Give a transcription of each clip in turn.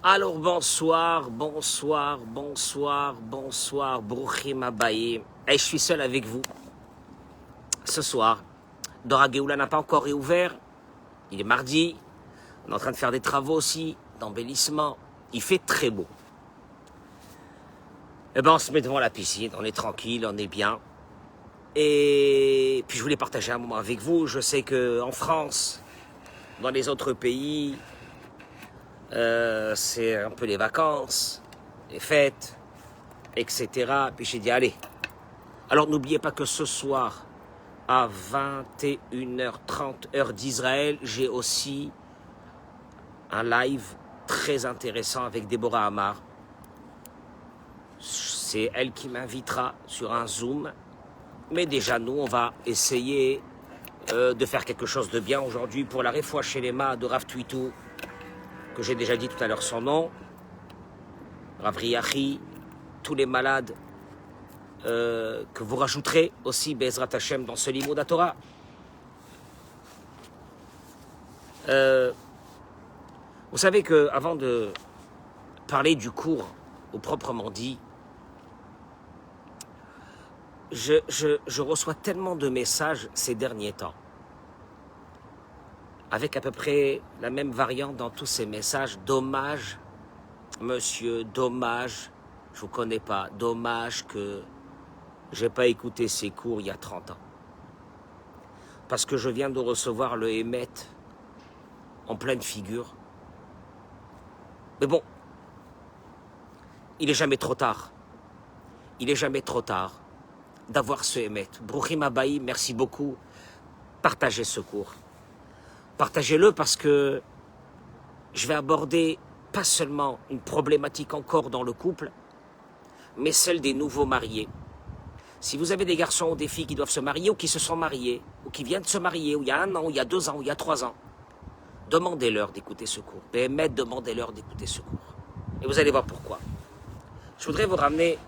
Alors bonsoir, bonsoir, bonsoir, bonsoir, Bruchim Abayim. Et je suis seul avec vous ce soir. Dora Geoula n'a pas encore réouvert. Il est mardi. On est en train de faire des travaux aussi, d'embellissement. Il fait très beau. Eh ben on se met devant la piscine, on est tranquille, on est bien. Et puis je voulais partager un moment avec vous. Je sais qu'en France, dans les autres pays, c'est un peu les vacances, les fêtes, etc. Puis j'ai dit, allez. Alors n'oubliez pas que ce soir, à 21h30, heure d'Israël, j'ai aussi un live très intéressant avec Déborah Amar. C'est elle qui m'invitera sur un Zoom. Mais déjà, nous, on va essayer de faire quelque chose de bien aujourd'hui pour la Refoua Shelema de Rav Twitou, que j'ai déjà dit tout à l'heure son nom, Rav Riachi, tous les malades que vous rajouterez aussi Bezrat Hashem dans ce Limoud Torah. Vous savez qu'avant de parler du cours au proprement dit, je reçois tellement de messages ces derniers temps, avec à peu près la même variante dans tous ces messages. Dommage, monsieur, dommage, je vous connais pas, dommage que j'ai pas écouté ces cours il y a 30 ans. Parce que je viens de recevoir le Hémet en pleine figure. Mais bon, il est jamais trop tard. Il est jamais trop tard d'avoir ce Hémet. Bruchim Abayim, merci beaucoup. Partagez ce cours. Partagez-le parce que je vais aborder pas seulement une problématique encore dans le couple, mais celle des nouveaux mariés. Si vous avez des garçons ou des filles qui doivent se marier ou qui se sont mariés, ou qui viennent de se marier, ou il y a 1 an, ou il y a 2 ans, ou il y a 3 ans, demandez-leur d'écouter ce cours. Béhémet, demandez-leur d'écouter ce cours. Et vous allez voir pourquoi. Je voudrais vous ramener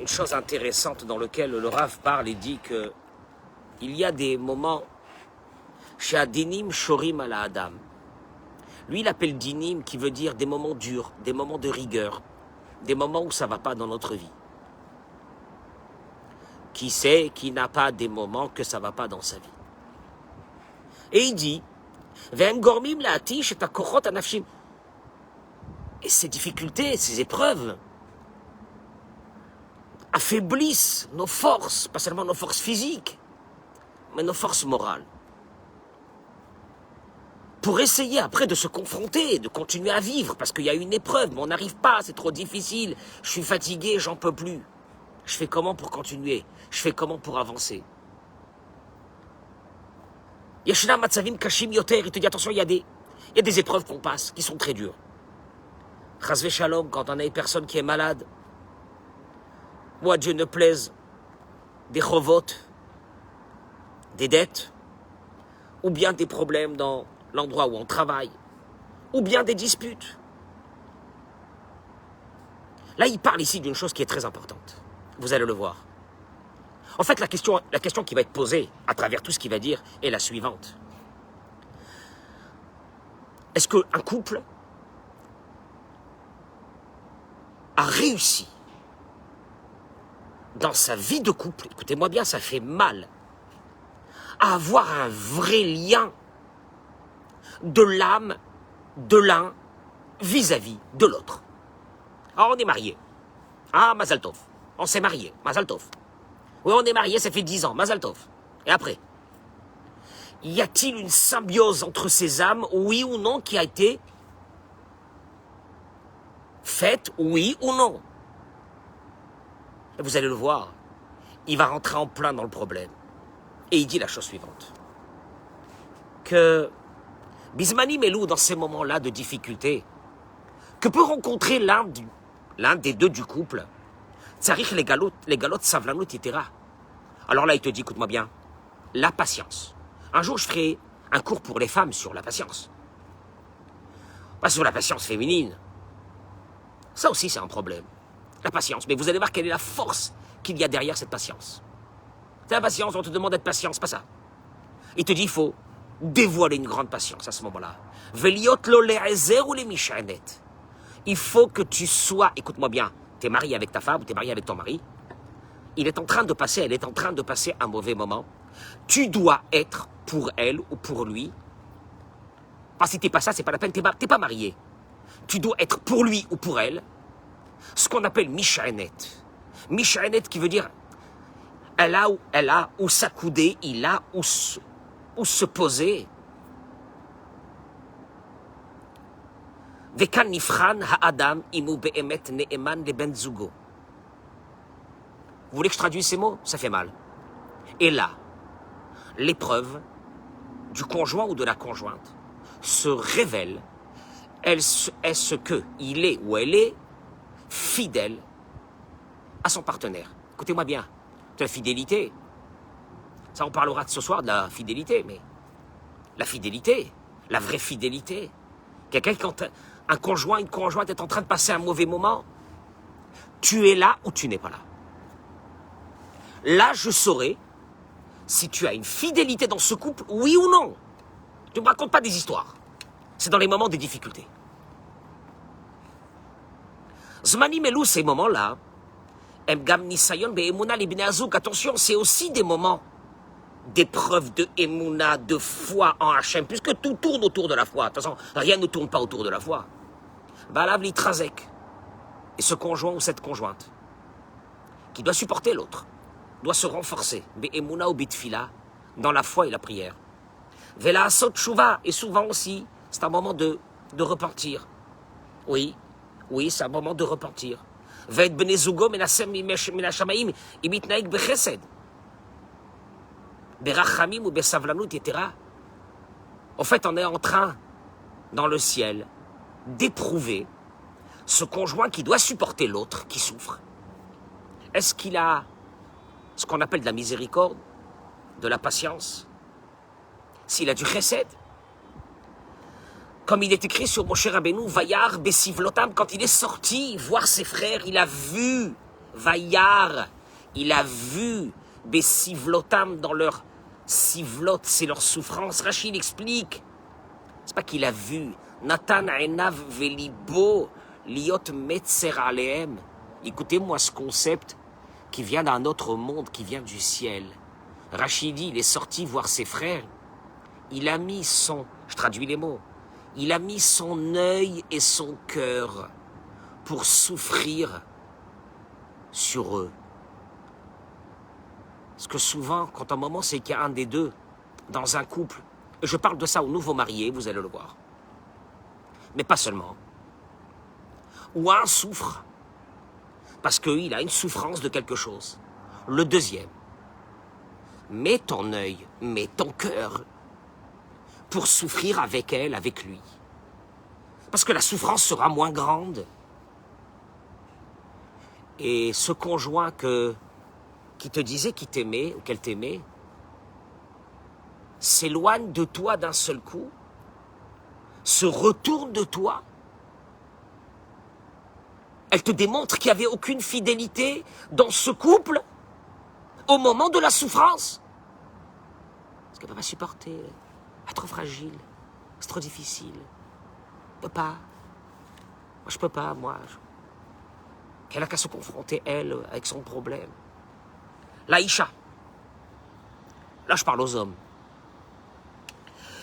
une chose intéressante dans laquelle le Rav parle et dit que il y a des moments chez Adinim Shorim ala Adam. Lui, il appelle dinim qui veut dire des moments durs, des moments de rigueur, des moments où ça ne va pas dans notre vie. Qui sait qui n'a pas des moments que ça ne va pas dans sa vie? Et il dit, V'hem gormim la'atish et hakochot hanafshim. Et ces difficultés, ces épreuves, affaiblissent nos forces, pas seulement nos forces physiques, mais nos forces morales. Pour essayer après de se confronter, de continuer à vivre, parce qu'il y a une épreuve, mais on n'arrive pas, c'est trop difficile, je suis fatigué, j'en peux plus. Je fais comment pour continuer? Je fais comment pour avancer? Yeshna matzavim kashim yoter, il te dit attention, il y a des épreuves qu'on passe, qui sont très dures. Chasvé shalom, quand on a une personne qui est malade, ou à Dieu ne plaise, des chovot, des dettes, ou bien des problèmes dans l'endroit où on travaille, ou bien des disputes. Là, il parle ici d'une chose qui est très importante. Vous allez le voir. En fait, la question qui va être posée à travers tout ce qu'il va dire est la suivante. Est-ce qu'un couple a réussi dans sa vie de couple, écoutez-moi bien, ça fait mal, à avoir un vrai lien de l'âme de l'un vis-à-vis de l'autre? Alors on est marié. Ah, Mazal Tov. On s'est marié. Mazal Tov. Oui, on est marié, ça fait 10 ans. Mazal Tov. Et après? Y a-t-il une symbiose entre ces âmes, oui ou non, qui a été faite, oui ou non? Et vous allez le voir. Il va rentrer en plein dans le problème. Et il dit la chose suivante. Que Bismani Melou, dans ces moments-là de difficulté, que peut rencontrer l'un des deux du couple, Tsarich les galotes savlanut, etc. Alors là, il te dit, écoute-moi bien, la patience. Un jour, je ferai un cours pour les femmes sur la patience. Pas sur la patience féminine. Ça aussi, c'est un problème. La patience. Mais vous allez voir quelle est la force qu'il y a derrière cette patience. C'est la patience, on te demande d'être patient, c'est pas ça. Il te dit, il faut dévoiler une grande patience à ce moment-là. Veliot lo le'ezer ou les mishanet. Il faut que tu sois, écoute-moi bien, tu es marié avec ta femme ou tu es marié avec ton mari, elle est en train de passer un mauvais moment. Tu dois être pour elle ou pour lui, parce que si tu n'es pas ça, c'est pas la peine, tu n'es pas marié. Tu dois être pour lui ou pour elle, ce qu'on appelle Mishaenet. Mishaenet qui veut dire, elle a où s'accouder, il a où se poser. Vekan nifran ha'adam imu be'emet ne'eman le ben zugo. Vous voulez que je traduise ces mots? Ça fait mal. Et là, l'épreuve du conjoint ou de la conjointe se révèle, est-ce qu'il est ou elle est fidèle à son partenaire. Écoutez-moi bien, de la fidélité, ça on parlera de ce soir de la fidélité, mais la fidélité, la vraie fidélité, quelqu'un quand un conjoint, une conjointe est en train de passer un mauvais moment, tu es là ou tu n'es pas là. Là, je saurai si tu as une fidélité dans ce couple, oui ou non. Tu ne me racontes pas des histoires. C'est dans les moments de difficulté. Zmanim Elou, ces moments-là, Emgam Nisayon Be'emuna Libne Azouk, attention, c'est aussi des moments d'épreuve de Emouna, de foi en Hachem, puisque tout tourne autour de la foi. De toute façon, rien ne tourne pas autour de la foi. Balav Litrazek, et ce conjoint ou cette conjointe, qui doit supporter l'autre, doit se renforcer, Be'emuna ou Bitfila, dans la foi et la prière. Vela Asot Shuva, et souvent aussi, c'est un moment de repentir. Oui, c'est un moment de repentir. Ve'et bnei zugo menasem min hashamaim imitnaik bechesed. Berachamim ou besavlanut, etc. En fait, on est en train, dans le ciel, d'éprouver ce conjoint qui doit supporter l'autre qui souffre. Est-ce qu'il a ce qu'on appelle de la miséricorde, de la patience? S'il a du chesed, comme il est écrit sur Moshe Rabbeinu, Vayar Besivlotam, quand il est sorti voir ses frères, il a vu Vayar, il a vu Besivlotam dans leur sivlot, c'est leur souffrance. Rachid explique, c'est pas qu'il a vu, Natan Enav Velibo, Liot Metzer Aleem. Écoutez-moi ce concept qui vient d'un autre monde, qui vient du ciel. Rachid dit, il est sorti voir ses frères, il a mis son, je traduis les mots, il a mis son œil et son cœur pour souffrir sur eux. Parce que souvent, quand un moment c'est qu'il y a un des deux dans un couple, et je parle de ça aux nouveaux mariés, vous allez le voir, mais pas seulement, où un souffre parce qu'il a une souffrance de quelque chose. Le deuxième, mets ton œil, mets ton cœur pour souffrir avec elle, avec lui. Parce que la souffrance sera moins grande. Et ce conjoint qui te disait qu'il t'aimait ou qu'elle t'aimait, s'éloigne de toi d'un seul coup, se retourne de toi. Elle te démontre qu'il n'y avait aucune fidélité dans ce couple au moment de la souffrance. Parce qu'elle ne peut pas supporter. Elle est trop fragile. C'est trop difficile. Elle ne peut pas. Moi, je ne peux pas, moi. Elle n'a qu'à se confronter, elle, avec son problème. Laïcha. Là, je parle aux hommes.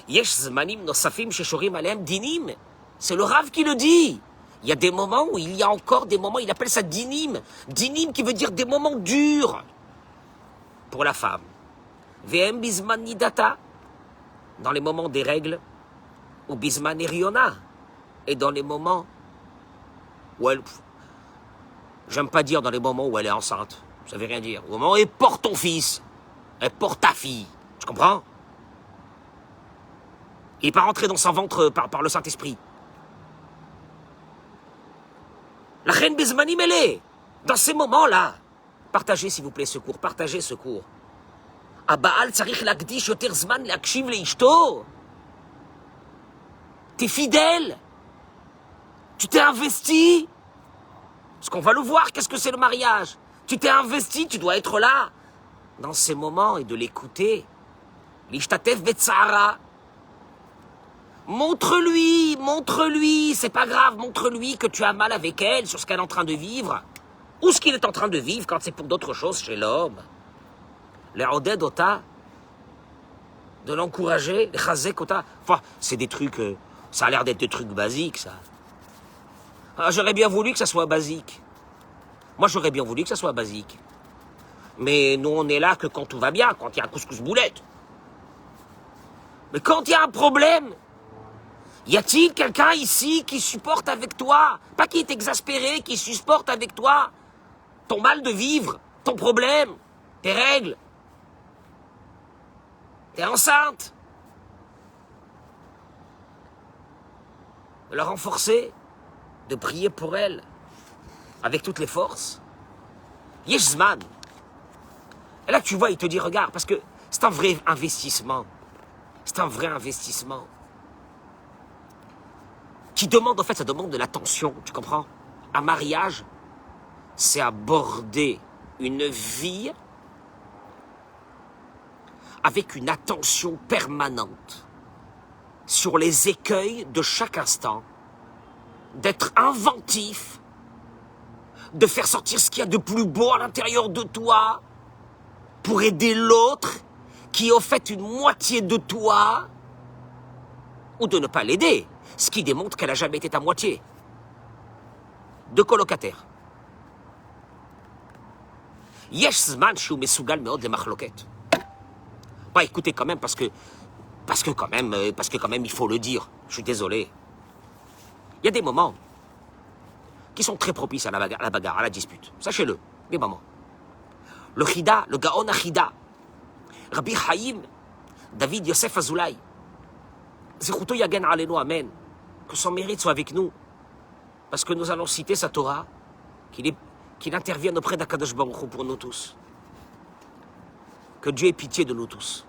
Yesh zmanim nosafim sheshorim alehem dinim. C'est le Rav qui le dit. Il y a des moments où il y a encore des moments, il appelle ça dinim. Dinim qui veut dire des moments durs pour la femme. V'em bisman nidata, dans les moments des règles, ou bisman eriona, et dans les moments où elle... J'aime pas dire dans les moments où elle est enceinte, ça veut rien dire. Au moment où elle porte ton fils, elle porte ta fille, tu comprends? Il n'est pas rentré dans son ventre par le Saint-Esprit. La reine Bezmanim, elle est dans ces moments-là. Partagez, s'il vous plaît, ce cours. Partagez ce cours. Aba'al tsarich lakdish yoter zman lakshiv leishto. T'es fidèle. Tu t'es investi. Parce qu'on va le voir, qu'est-ce que c'est le mariage? Tu t'es investi, tu dois être là. Dans ces moments et de l'écouter. L'ishtatef betzara. Montre-lui, c'est pas grave, montre-lui que tu as mal avec elle sur ce qu'elle est en train de vivre, ou ce qu'il est en train de vivre quand c'est pour d'autres choses chez l'homme. Les oded ota, de l'encourager, les chazek ota. Enfin, c'est des trucs, ça a l'air d'être des trucs basiques, ça. Ah, j'aurais bien voulu que ça soit basique. Moi, j'aurais bien voulu que ça soit basique. Mais nous, on est là que quand tout va bien, quand il y a un couscous boulette. Mais quand il y a un problème, y a-t-il quelqu'un ici qui supporte avec toi, pas qui est exaspéré, qui supporte avec toi ton mal de vivre, ton problème, tes règles? T'es enceinte? De la renforcer, de prier pour elle, avec toutes les forces. Yeshzman. Et là, tu vois, il te dit, regarde, parce que c'est un vrai investissement. C'est un vrai investissement. Qui demande, en fait, ça demande de l'attention, tu comprends? Un mariage, c'est aborder une vie avec une attention permanente sur les écueils de chaque instant, d'être inventif, de faire sortir ce qu'il y a de plus beau à l'intérieur de toi pour aider l'autre qui est au fait une moitié de toi, ou de ne pas l'aider, ce qui démontre qu'elle n'a jamais été ta moitié. Deux colocataires. Yesh zman shu mesugal meod le machloket. Pas écoutez quand même parce que quand même il faut le dire. Je suis désolé. Il y a des moments qui sont très propices à la bagarre, à la dispute. Sachez-le, des moments. Le Chida, le Gaon Achida, Rabbi Chaim, David Yosef Azoulay, Zechuto Yagen Alenu, Amen. Que son mérite soit avec nous. Parce que nous allons citer sa Torah, qu'il intervienne auprès d'Akadosh Baruch Hu pour nous tous. Que Dieu ait pitié de nous tous.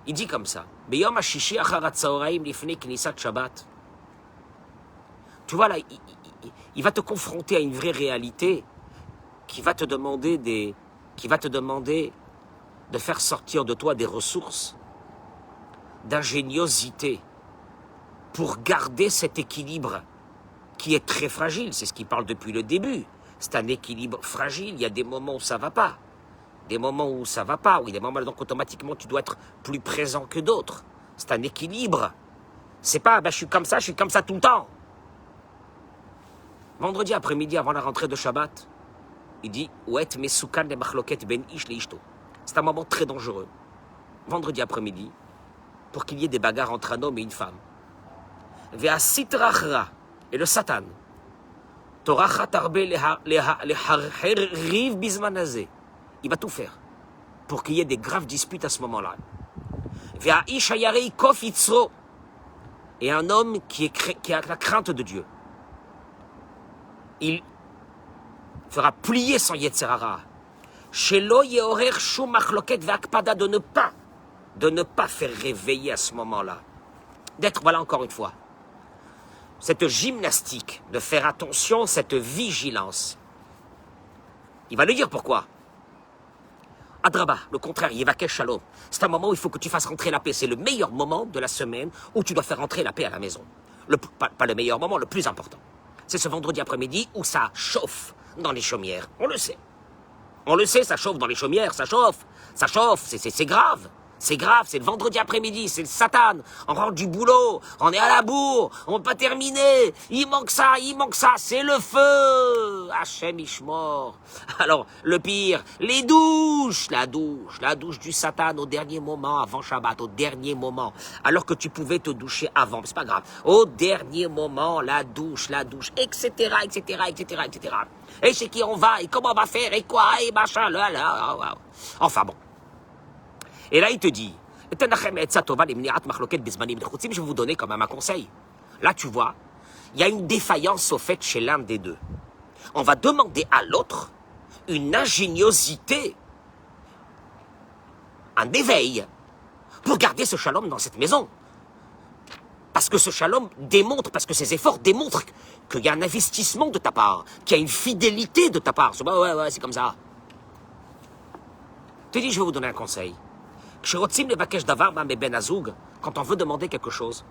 Il dit comme ça, Beyom Hashishi Achar Hatzaoraim Lifnei Knisat Shabbat. Tu vois là, il va te confronter à une vraie réalité qui va te demander de faire sortir de toi des ressources, d'ingéniosité, pour garder cet équilibre qui est très fragile. C'est ce qu'il parle depuis le début. C'est un équilibre fragile. Il y a des moments où ça ne va pas. Des moments où ça ne va pas. Oui, des moments donc automatiquement tu dois être plus présent que d'autres. C'est un équilibre. C'est pas, je suis comme ça tout le temps. Vendredi après-midi, avant la rentrée de Shabbat, il dit Ouet mesukan le machloket ben ish le ishto. C'est un moment très dangereux. Vendredi après-midi, pour qu'il y ait des bagarres entre un homme et une femme. Vea sitrachra et le Satan. Torachat arbe leharriv bizmanazé. Il va tout faire pour qu'il y ait des graves disputes à ce moment-là. Vea ish hayarei kof itzro. Et un homme qui a la crainte de Dieu. Il fera plier son Yetzerara. Shelo yeorer shum machloket ve'akpada, de ne pas faire réveiller à ce moment-là. D'être, voilà encore une fois, cette gymnastique, de faire attention, cette vigilance. Il va le dire pourquoi. Adraba, le contraire, Yevakesh Shalom. C'est un moment où il faut que tu fasses rentrer la paix. C'est le meilleur moment de la semaine où tu dois faire rentrer la paix à la maison. Pas le meilleur moment, le plus important. C'est ce vendredi après-midi où ça chauffe dans les chaumières. On le sait. On le sait, ça chauffe dans les chaumières, ça chauffe. Ça chauffe, c'est grave. C'est grave, c'est le vendredi après-midi, c'est le Satan. On rentre du boulot, on est à la bourre, on peut pas terminer. Il manque ça, c'est le feu. Hachem Ishmor. Alors, le pire, les douches. La douche du Satan au dernier moment, avant Shabbat, au dernier moment. Alors que tu pouvais te doucher avant, c'est pas grave. Au dernier moment, la douche, etc. Et chez qui on va, et comment on va faire, et quoi, et machin, là. Enfin bon. Et là, il te dit, je vais vous donner quand même un conseil. Là, tu vois, il y a une défaillance au fait chez l'un des deux. On va demander à l'autre une ingéniosité, un éveil, pour garder ce shalom dans cette maison. Parce que ce shalom démontre, parce que ces efforts démontrent qu'il y a un investissement de ta part, qu'il y a une fidélité de ta part. Ouais, c'est comme ça. Je te dis, je vais vous donner un conseil. Quand on veut demander quelque chose,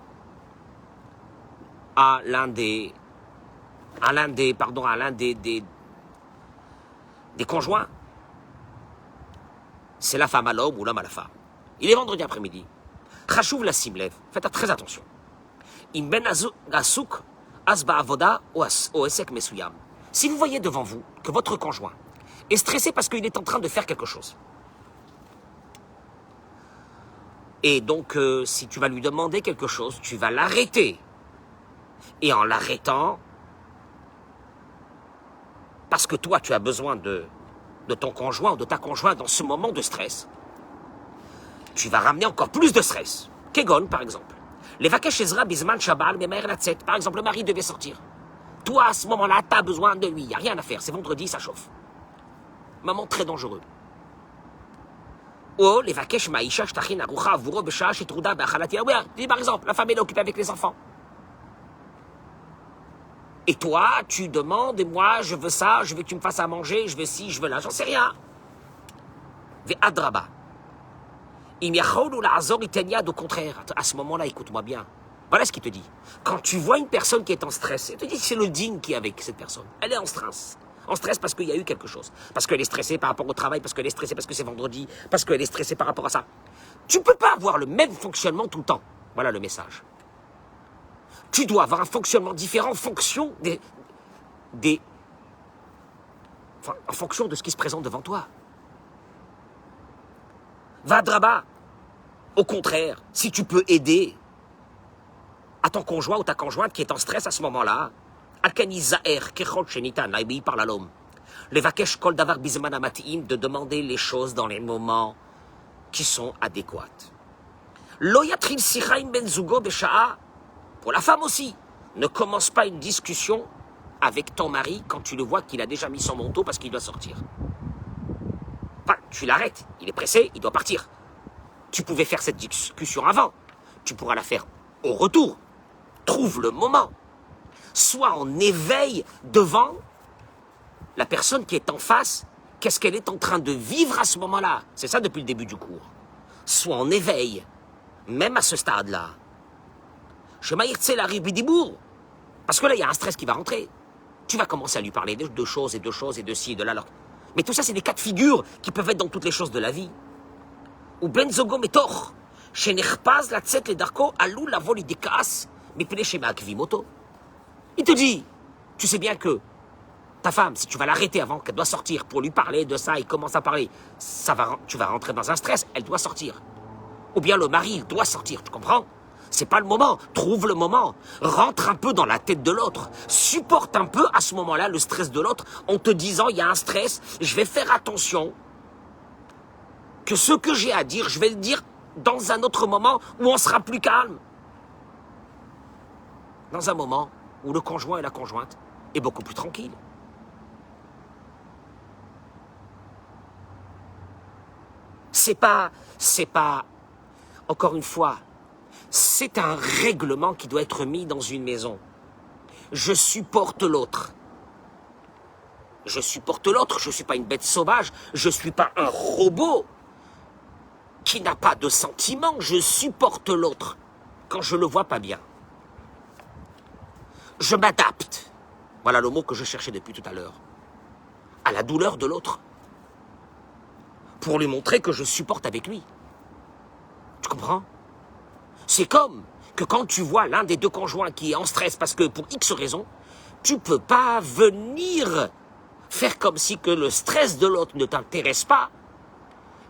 à l'un des conjoints, c'est la femme à l'homme ou l'homme à la femme. Il est vendredi après-midi. Chachouv la simlev. Faites très attention. Im ben asouk asba avoda o esek mesuyam. Si vous voyez devant vous que votre conjoint est stressé parce qu'il est en train de faire quelque chose, et donc si tu vas lui demander quelque chose, tu vas l'arrêter. Et en l'arrêtant, parce que toi tu as besoin de ton conjoint ou de ta conjointe dans ce moment de stress, tu vas ramener encore plus de stress. Kegon, par exemple. Les vakesh ezra bisman shabal memer latzet. Par exemple, le mari devait sortir. Toi, à ce moment-là, tu as besoin de lui. Il n'y a rien à faire. C'est vendredi, ça chauffe. Moment très dangereux. Oh, les vakesh maïcha shtachin arucha avuro besha shetruda b'achalati awea. Par exemple, la femme est occupée avec les enfants. Et toi, tu demandes, et moi, je veux ça, je veux que tu me fasses à manger, je veux ci, je veux là, j'en sais rien. Ve'adraba. Im yachol ou la'azor iteniad, au contraire. À ce moment-là, écoute-moi bien. Voilà ce qu'il te dit. Quand tu vois une personne qui est en stress, il te dit que c'est le digne qui est avec cette personne. Elle est en stress. En stress parce qu'il y a eu quelque chose. Parce qu'elle est stressée par rapport au travail, parce qu'elle est stressée parce que c'est vendredi, parce qu'elle est stressée par rapport à ça. Tu ne peux pas avoir le même fonctionnement tout le temps. Voilà le message. Tu dois avoir un fonctionnement différent en fonction en fonction de ce qui se présente devant toi. Va draba. Au contraire, si tu peux aider à ton conjoint ou ta conjointe qui est en stress à ce moment-là, Alkani Zaher, Kechol Shenitan, là il parle à l'homme. Le Vakesh Kol Davar Bizman Amatim, de demander les choses dans les moments qui sont adéquats. Lo Yatril Sichaim Ben Zugo Besha'a, pour la femme aussi, ne commence pas une discussion avec ton mari quand tu le vois qu'il a déjà mis son manteau parce qu'il doit sortir. Enfin, tu l'arrêtes, il est pressé, il doit partir. Tu pouvais faire cette discussion avant, tu pourras la faire au retour. Trouve le moment. Sois en éveil devant la personne qui est en face, qu'est-ce qu'elle est en train de vivre à ce moment-là. C'est ça depuis le début du cours. Sois en éveil, même à ce stade-là. Parce que là, il y a un stress qui va rentrer. Tu vas commencer à lui parler de choses et de choses et de ci et de là. Mais tout ça, c'est des cas de figure qui peuvent être dans toutes les choses de la vie. Ou benzogo metor, shenerpaz la tzet le darko alou la voli des kaas, mais pele shema akvimoto. Il te dit, tu sais bien que ta femme, si tu vas l'arrêter avant qu'elle doit sortir pour lui parler de ça, il commence à parler, tu vas rentrer dans un stress, elle doit sortir. Ou bien le mari, il doit sortir, tu comprends? C'est pas le moment, trouve le moment, rentre un peu dans la tête de l'autre, supporte un peu à ce moment-là le stress de l'autre en te disant, il y a un stress, je vais faire attention que ce que j'ai à dire, je vais le dire dans un autre moment où on sera plus calme. Dans un moment où le conjoint et la conjointe est beaucoup plus tranquille. C'est pas, encore une fois, c'est un règlement qui doit être mis dans une maison. Je supporte l'autre. Je supporte l'autre, je ne suis pas une bête sauvage, je ne suis pas un robot qui n'a pas de sentiments, je supporte l'autre quand je le vois pas bien. Je m'adapte, voilà le mot que je cherchais depuis tout à l'heure, à la douleur de l'autre, pour lui montrer que je supporte avec lui. Tu comprends? C'est comme que quand tu vois l'un des deux conjoints qui est en stress parce que pour X raison, tu ne peux pas venir faire comme si que le stress de l'autre ne t'intéresse pas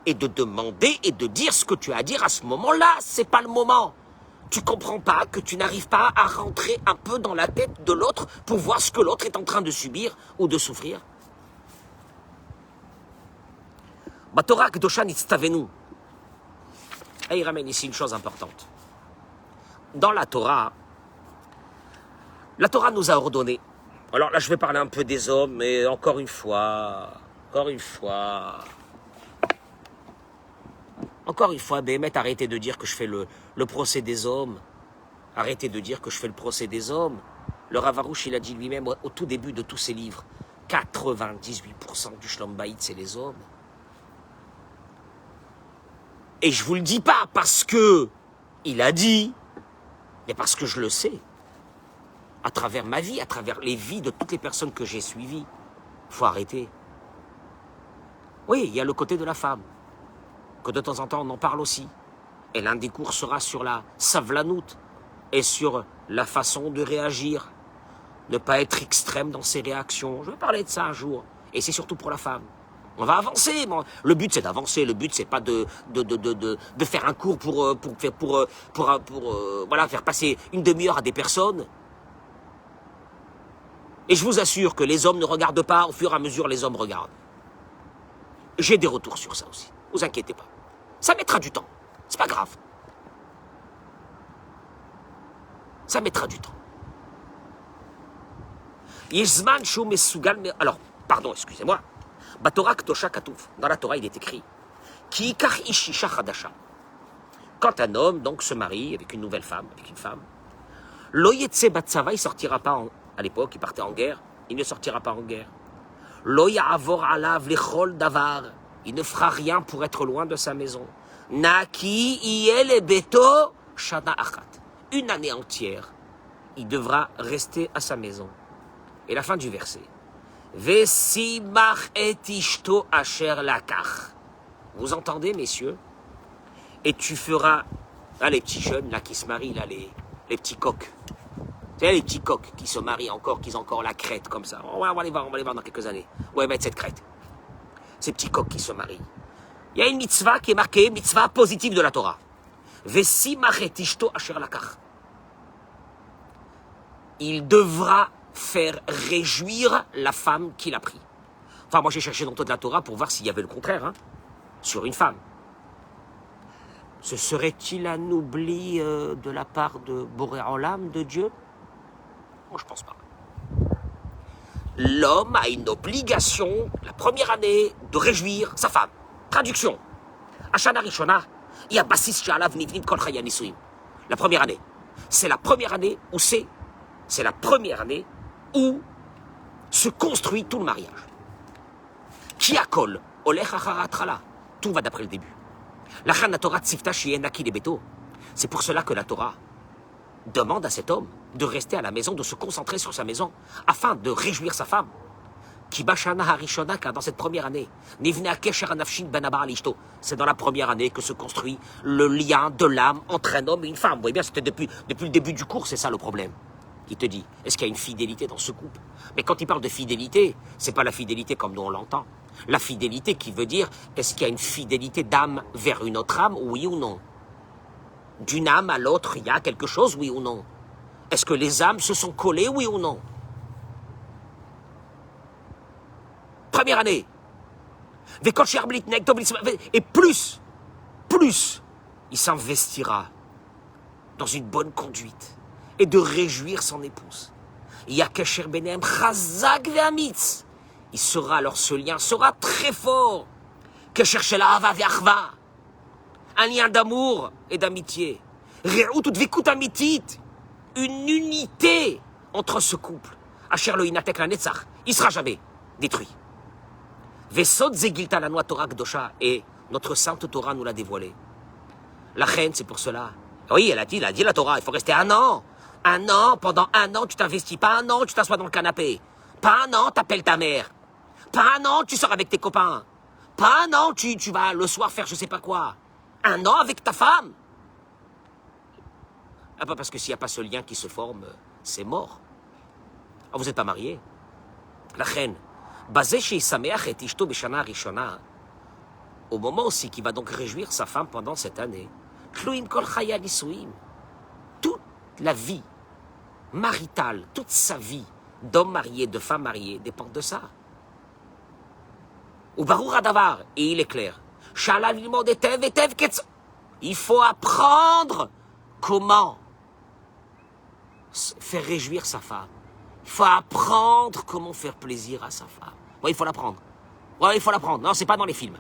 et de demander et de dire ce que tu as à dire à ce moment-là. C'est pas le moment. Tu comprends pas que tu n'arrives pas à rentrer un peu dans la tête de l'autre pour voir ce que l'autre est en train de subir ou de souffrir. Batora Kedosha Nitztavenu. Et il ramène ici une chose importante. Dans la Torah nous a ordonné. Alors là, je vais parler un peu des hommes, mais encore une fois, Béhémet, arrêtez de dire que je fais le procès des hommes. Arrêtez de dire que je fais le procès des hommes. Le Rav Arush, il a dit lui-même au tout début de tous ses livres, 98% du Shlom Bayit, c'est les hommes. Et je vous le dis pas parce que il a dit, mais parce que je le sais. à travers ma vie, à travers les vies de toutes les personnes que j'ai suivies. Il faut arrêter. Oui, il y a le côté de la femme, que de temps en temps on en parle aussi. Et l'un des cours sera sur la savlanout et sur la façon de réagir. Ne pas être extrême dans ses réactions. Je vais parler de ça un jour. Et c'est surtout pour la femme. On va avancer. Le but, c'est d'avancer. Le but, c'est pas de faire un cours pour voilà, faire passer une demi-heure à des personnes. Et je vous assure que les hommes ne regardent pas. Au fur et à mesure, les hommes regardent. J'ai des retours sur ça aussi. Ne vous inquiétez pas. Ça mettra du temps. C'est pas grave. Ça mettra du temps. Alors, pardon, excusez-moi. Batora Ktosha Katouf. Dans la Torah, il est écrit Kiikar Ishisha Hadasha. Quand un homme donc se marie avec une nouvelle femme, avec une femme, Lo Yetse Batsava, il ne sortira pas à l'époque, il partait en guerre, il ne sortira pas en guerre. Lo Ya'avor Alav Lechol Davar, il ne fera rien pour être loin de sa maison. Naki Iel Beto Shana Achat. Une année entière, il devra rester à sa maison. Et la fin du verset. Vesimach et ishto asher lakach. Vous entendez, messieurs? Et tu feras, là, les petits jeunes là qui se marient, là, les petits coqs. Tu sais, les petits coqs qui se marient encore, qui ont encore la crête comme ça. On va les voir dans quelques années. On va mettre cette crête. Ces petits coqs qui se marient. Il y a une mitzvah qui est marquée, mitzvah positive de la Torah. Vesimach et ishto asher lakach. Il devra faire réjouir la femme qu'il a pris. Enfin, moi j'ai cherché dans toute la Torah pour voir s'il y avait le contraire, hein, sur une femme. Ce serait-il un oubli de la part de Boré Olam, de Dieu? Moi je pense pas. L'homme a une obligation, la première année, de réjouir sa femme. Traduction. Ashana Rishona, il y a Basis Sha'alav Nivnim Kol Chaya Nisuim. La première année. C'est la première année où c'est la première année où se construit tout le mariage. Qui accole tout va d'après le début. C'est pour cela que la Torah demande à cet homme de rester à la maison, de se concentrer sur sa maison, afin de réjouir sa femme. Car dans cette première année, c'est dans la première année que se construit le lien de l'âme entre un homme et une femme. Vous voyez bien, c'était depuis le début du cours, c'est ça le problème. Il te dit, est-ce qu'il y a une fidélité dans ce couple? Mais quand il parle de fidélité, c'est pas la fidélité comme nous on l'entend. La fidélité qui veut dire, est-ce qu'il y a une fidélité d'âme vers une autre âme, oui ou non? D'une âme à l'autre, il y a quelque chose, oui ou non? Est-ce que les âmes se sont collées, oui ou non? Première année. Et plus, il s'investira dans une bonne conduite et de réjouir son épouse. Il y a Kesher Benem Chazak Ve'amitz. Il sera, alors ce lien sera très fort. Kesher Shel Ahava Ve'achva. Un lien d'amour et d'amitié. Re'ut Udvikut Amitit. Une unité entre ce couple. Asher Lo Yinatek La Netzach. Il ne sera jamais détruit. Vesod Zegilta la Noa Torah Kdosha. Et notre sainte Torah nous l'a dévoilé. La reine, c'est pour cela. Oui, elle a dit la Torah, il faut rester un an. Un an, pendant un an, tu t'investis. Pas un an, tu t'assois dans le canapé. Pas un an, t'appelles ta mère. Pas un an, tu sors avec tes copains. Pas un an, tu vas le soir faire je sais pas quoi. Un an avec ta femme. Ah, pas parce que s'il n'y a pas ce lien qui se forme, c'est mort. Ah, vous n'êtes pas marié. La reine. Basé chez Sameach et Ishto Beshana Rishona. Au moment aussi qu'il va donc réjouir sa femme pendant cette année. Tluim Kol Chaya Nisuim. Toute la vie maritale, toute sa vie d'homme marié, de femme mariée, dépend de ça. Ou Baruch Hadavar, et il est clair. Shala Lilmod Etev Etev Ketz. Il faut apprendre comment faire réjouir sa femme. Il faut apprendre comment faire plaisir à sa femme. Ouais, il faut l'apprendre. Ouais, il faut l'apprendre. Non, c'est pas dans les films.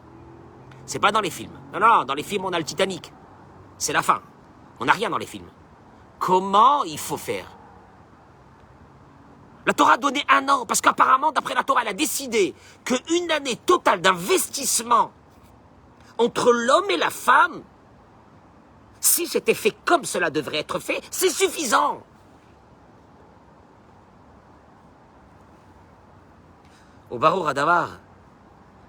C'est pas dans les films. Non, dans les films, on a le Titanic. C'est la fin. On n'a rien dans les films. Comment il faut faire? La Torah a donné un an, parce qu'apparemment, d'après la Torah, elle a décidé qu'une année totale d'investissement entre l'homme et la femme, si c'était fait comme cela devrait être fait, c'est suffisant. Au barreau Radavar.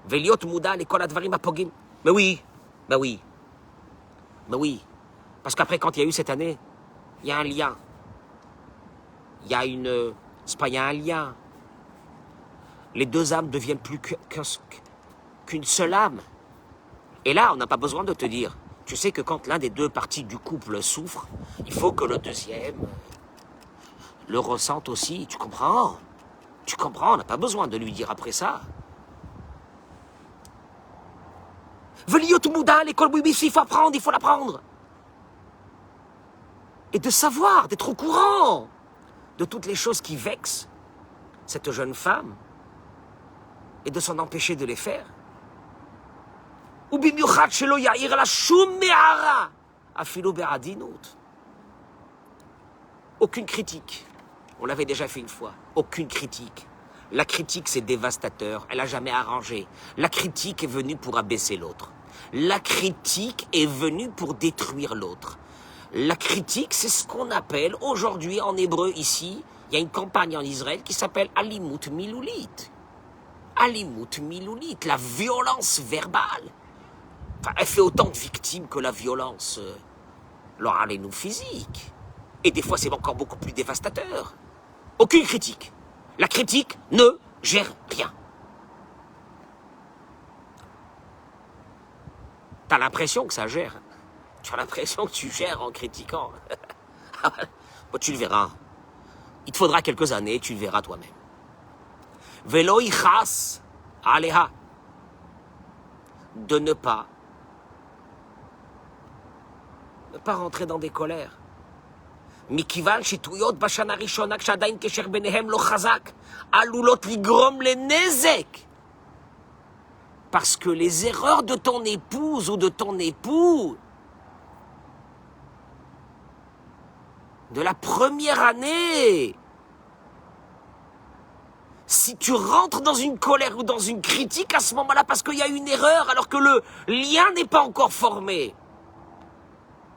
Veliot Mouda, l'école Advarim Apogim. Mais oui, mais oui. Mais oui. Parce qu'après, quand il y a eu cette année, il y a un lien. Il y a une... C'est pas, il y a un lien. Les deux âmes deviennent plus qu'une seule âme. Et là, on n'a pas besoin de te dire. Tu sais que quand l'un des deux parties du couple souffre, il faut que le deuxième le ressente aussi. Tu comprends? Tu comprends, on n'a pas besoin de lui dire après ça. Veliot Mouda, l'école Bibissi, il faut apprendre, il faut l'apprendre. Et de savoir, d'être au courant de toutes les choses qui vexent cette jeune femme et de s'en empêcher de les faire. Aucune critique. On l'avait déjà fait une fois. Aucune critique. La critique, c'est dévastateur. Elle n'a jamais arrangé. La critique est venue pour abaisser l'autre. La critique est venue pour détruire l'autre. La critique, c'est ce qu'on appelle aujourd'hui en hébreu ici, il y a une campagne en Israël qui s'appelle Alimut Milulit. Alimut Milulit, la violence verbale. Enfin, elle fait autant de victimes que la violence, nous physique. Et des fois, c'est encore beaucoup plus dévastateur. Aucune critique. La critique ne gère rien. T'as l'impression que ça gère. Tu as l'impression que tu gères en critiquant. Bon, tu le verras. Il te faudra quelques années, tu le verras toi-même. Velo ichas aleha. De ne pas rentrer dans des colères. Mikival shituyot bashana rishona kshadain kesher benehem lo chazak alulot ligrom le nezek. Parce que les erreurs de ton épouse ou de ton époux de la première année, si tu rentres dans une colère ou dans une critique à ce moment-là parce qu'il y a une erreur alors que le lien n'est pas encore formé,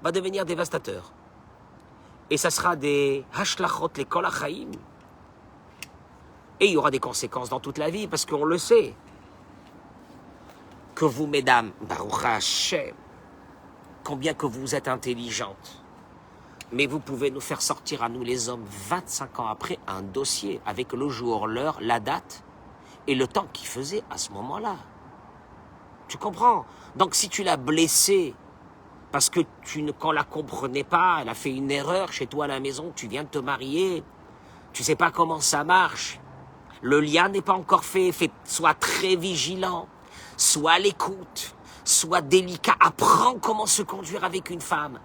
va devenir dévastateur. Et ça sera des hashlachot les kol hachaim. Et il y aura des conséquences dans toute la vie parce qu'on le sait. Que vous, mesdames, Baruch Hashem, combien que vous êtes intelligentes, mais vous pouvez nous faire sortir à nous les hommes 25 ans après un dossier avec le jour, l'heure, la date et le temps qu'il faisait à ce moment-là. Tu comprends? Donc si tu l'as blessée parce que tu ne la comprenais pas, elle a fait une erreur chez toi à la maison, tu viens de te marier, tu sais pas comment ça marche, le lien n'est pas encore fait, sois très vigilant, sois à l'écoute, sois délicat, apprends comment se conduire avec une femme.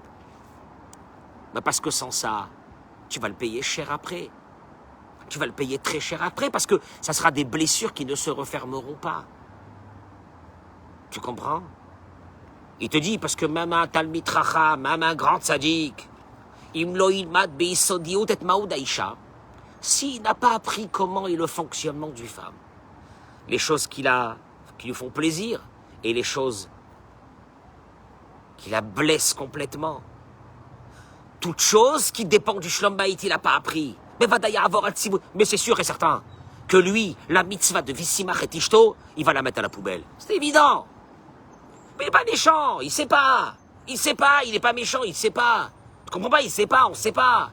Ben parce que sans ça, tu vas le payer cher après. Tu vas le payer très cher après parce que ça sera des blessures qui ne se refermeront pas. Tu comprends? Il te dit, parce que même un Talmid Chacham, même un grand tzaddik, im lo ilmad be'isodiut et maoud haisha, s'il n'a pas appris comment est le fonctionnement d'une femme, les choses qui lui font plaisir et les choses qui la blessent complètement, toute chose qui dépend du Shlom Bayit, il n'a pas appris. Mais c'est sûr et certain que lui, la mitzvah de Vissimach et Ishto, il va la mettre à la poubelle. C'est évident. Mais il n'est pas méchant, il sait pas. Il sait pas, il n'est pas méchant, il sait pas. Tu comprends pas, il sait pas, on sait pas.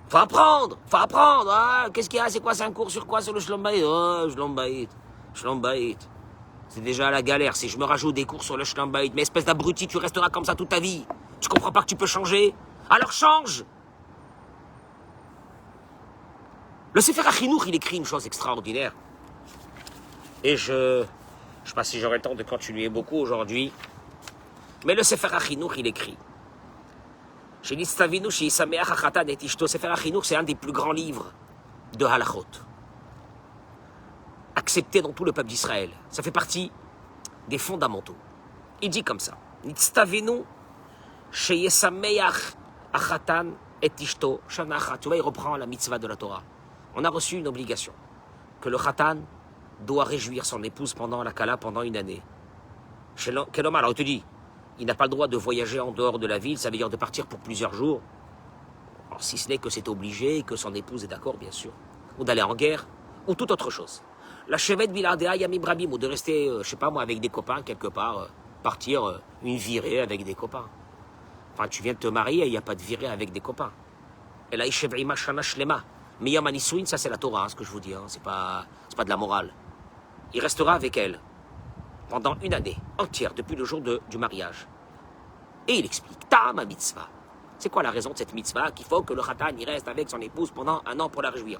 Faut apprendre. Ah, qu'est-ce qu'il y a, c'est quoi, c'est un cours sur quoi, sur le Shlom Bayit? Oh, Shlom Bayit. C'est déjà la galère, si je me rajoute des cours sur le Shlom Bayit. Mais espèce d'abruti, tu resteras comme ça toute ta vie. Tu comprends pas que tu peux changer? Alors change. Le Sefer HaChinuch, il écrit une chose extraordinaire. Et je sais pas si j'aurai le temps de continuer beaucoup aujourd'hui. Mais le Sefer HaChinuch, il écrit. Chez Nitzavinu, chez Yisameach HaChatan et Ishto, Sefer HaChinuch, c'est un des plus grands livres de halachot. Accepté dans tout le peuple d'Israël. Ça fait partie des fondamentaux. Il dit comme ça. Nitzavinu, chez Yisameach HaChatan et Ishto, Shana Achat. Tu vois, il reprend la mitzvah de la Torah. On a reçu une obligation, que le Khatan doit réjouir son épouse pendant la Kala, pendant une année. Quel homme, alors il te dit, il n'a pas le droit de voyager en dehors de la ville, ça veut dire de partir pour plusieurs jours. Alors, si ce n'est que c'est obligé et que son épouse est d'accord, bien sûr. Ou d'aller en guerre, ou toute autre chose. La chevet bilardea yamim rabim, ou de rester, je sais pas moi, avec des copains quelque part, partir une virée avec des copains. Enfin, tu viens de te marier, il n'y a pas de virée avec des copains. Et là, Ishev'ima shana shlema. Miyam anisouin, ça c'est la Torah, hein, ce que je vous dis, hein, c'est pas de la morale. Il restera avec elle pendant une année entière, depuis le jour du mariage. Et il explique, Ta'ama mitzvah. C'est quoi la raison de cette mitzvah qu'il faut que le khatan y reste avec son épouse pendant un an pour la réjouir?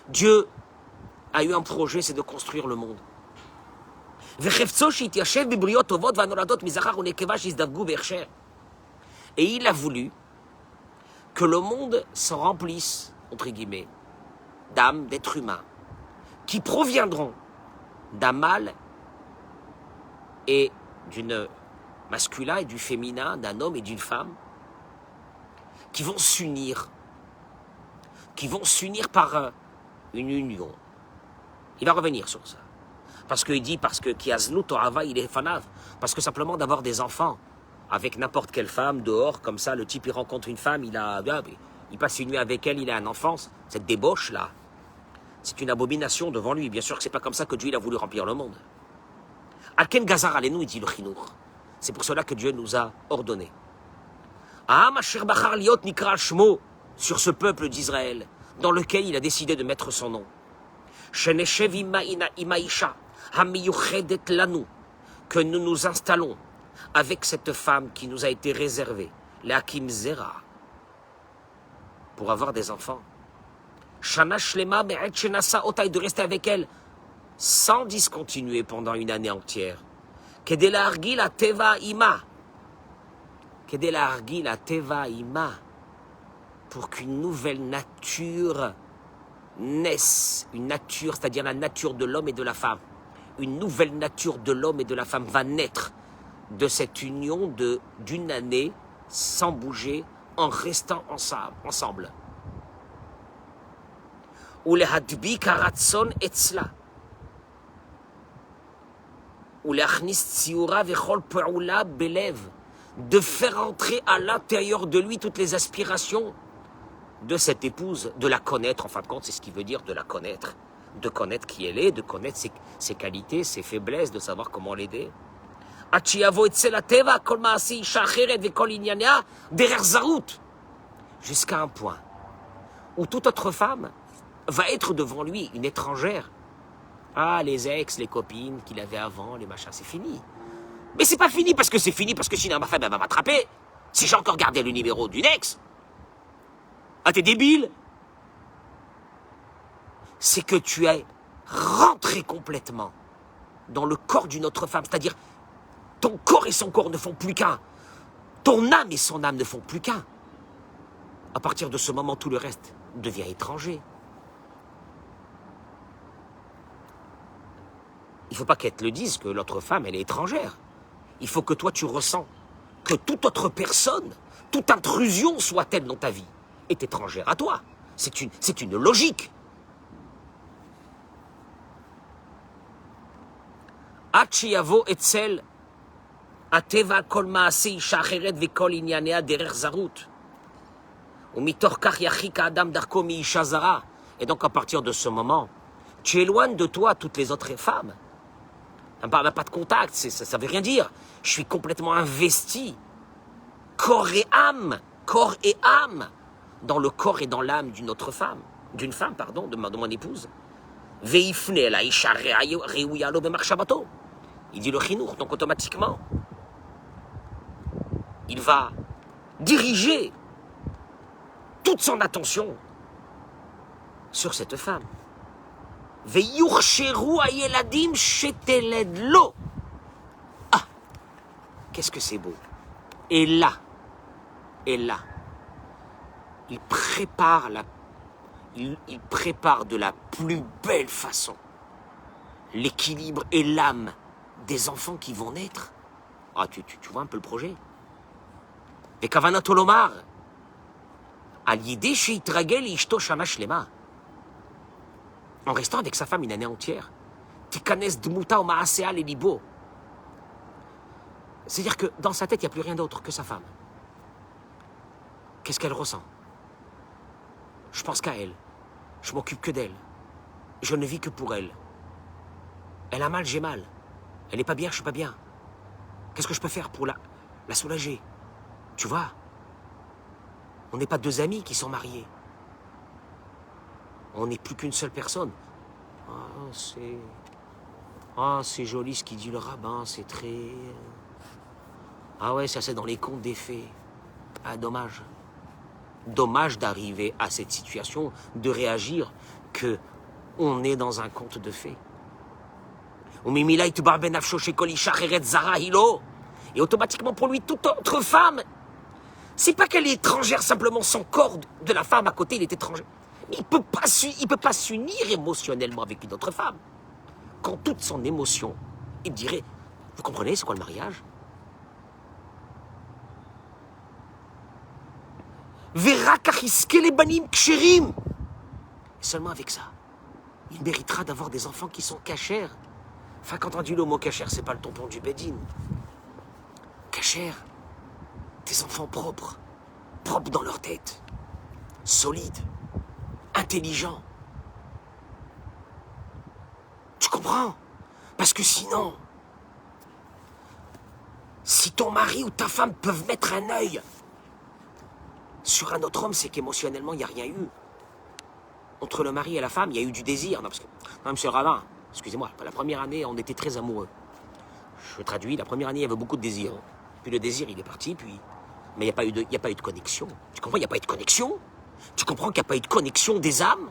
Dieu a eu un projet, c'est de construire le monde. Et il a voulu que le monde se remplisse, entre guillemets, d'âmes, d'êtres humains, qui proviendront d'un mâle et d'une masculin et du féminin, d'un homme et d'une femme, qui vont s'unir par une union. Il va revenir sur ça. Parce qu'il dit, parce que Kiaznu Torava, il est fanav. Parce que simplement d'avoir des enfants avec n'importe quelle femme dehors, comme ça, le type il rencontre une femme, il passe une nuit avec elle, il a un enfant. Cette débauche-là, c'est une abomination devant lui. Bien sûr que c'est pas comme ça que Dieu il a voulu remplir le monde. Alken Gazar Alenu, il dit le Chinour. C'est pour cela que Dieu nous a ordonné. Sur ce peuple d'Israël, dans lequel il a décidé de mettre son nom. Que nous nous installons avec cette femme qui nous a été réservée, l'Hakim Zera, pour avoir des enfants. Shana Shlema Be'et Shenasa Otai, de rester avec elle sans discontinuer pendant une année entière. Kedela Argila Teva Ima. Kedela Argila Teva Ima. Pour qu'une nouvelle nature naisse, une nature, c'est-à-dire la nature de l'homme et de la femme. Une nouvelle nature de l'homme et de la femme va naître de cette union d'une année sans bouger, en restant ensemble. Ulehadbi karatson etzla. Ulehachnis tsiura vechol pe'ula belev. De faire entrer à l'intérieur de lui toutes les aspirations de cette épouse, de la connaître, en fin de compte, c'est ce qui veut dire de la connaître. De connaître qui elle est, de connaître ses qualités, ses faiblesses, de savoir comment l'aider. Jusqu'à un point où toute autre femme va être devant lui une étrangère. Ah, les ex, les copines qu'il avait avant, les machins, c'est fini. Mais c'est pas fini parce que sinon ma femme elle va m'attraper. Si j'ai encore gardé le numéro d'une ex. Ah, t'es débile? C'est que tu es rentré complètement dans le corps d'une autre femme. C'est-à-dire, ton corps et son corps ne font plus qu'un. Ton âme et son âme ne font plus qu'un. À partir de ce moment, tout le reste devient étranger. Il ne faut pas qu'elle te le dise que l'autre femme, elle est étrangère. Il faut que toi, tu ressens que toute autre personne, toute intrusion soit-elle dans ta vie, est étrangère à toi. C'est une logique. Achiyavo etzel ateva kol maaseh isha acheret vekol inyanea derer zarut. Umitor kach yachika adam darko mi isha zara. Et donc à partir de ce moment, tu éloignes de toi toutes les autres femmes. Pas de contact, ça veut rien dire. Je suis complètement investi, corps et âme, dans le corps et dans l'âme d'une autre femme, de mon épouse. Veifne la isha reuya lo b'machshavato. Il dit le chinour, donc automatiquement, il va diriger toute son attention sur cette femme. Veyurcheru ayeladim sheteled lo. Ah, qu'est-ce que c'est beau. Et là, il prépare de la plus belle façon l'équilibre et l'âme des enfants qui vont naître. Ah, tu vois un peu le projet. Et Kavanat Olomar, al yideh sheitragel ishto shana shlema. En restant avec sa femme une année entière. Tikanes dmuta o maasea lelibo. C'est-à-dire que dans sa tête, il n'y a plus rien d'autre que sa femme. Qu'est-ce qu'elle ressent? Je pense qu'à elle. Je m'occupe que d'elle. Je ne vis que pour elle. Elle a mal, j'ai mal. Elle n'est pas bien, je suis pas bien. Qu'est-ce que je peux faire pour la soulager? Tu vois? On n'est pas deux amis qui sont mariés. On n'est plus qu'une seule personne. C'est joli ce qu'il dit le rabbin, c'est très... Ah ouais, ça c'est dans les contes des fées. Ah, dommage. Dommage d'arriver à cette situation, de réagir que on est dans un conte de fées. Et automatiquement pour lui, toute autre femme, c'est pas qu'elle est étrangère, simplement son corps de la femme à côté, il est étranger. Il peut pas s'unir émotionnellement avec une autre femme. Quand toute son émotion, il dirait, vous comprenez, c'est quoi le mariage? Et seulement avec ça, il méritera d'avoir des enfants qui sont cachers. Enfin, quand on dit le mot cachère, c'est pas le tonton du Bédine. Cachère, des enfants propres, propres dans leur tête, solides, intelligents. Tu comprends? Parce que sinon, si ton mari ou ta femme peuvent mettre un œil sur un autre homme, c'est qu'émotionnellement, il n'y a rien eu. Entre le mari et la femme, il y a eu du désir. Non, parce que, non, monsieur Ravin, excusez-moi, la première année, on était très amoureux. Je traduis, la première année, il y avait beaucoup de désir. Puis le désir, il est parti, puis... Mais il n'y a pas eu de connexion. Tu comprends, il n'y a pas eu de connexion? Tu comprends qu'il n'y a pas eu de connexion des âmes?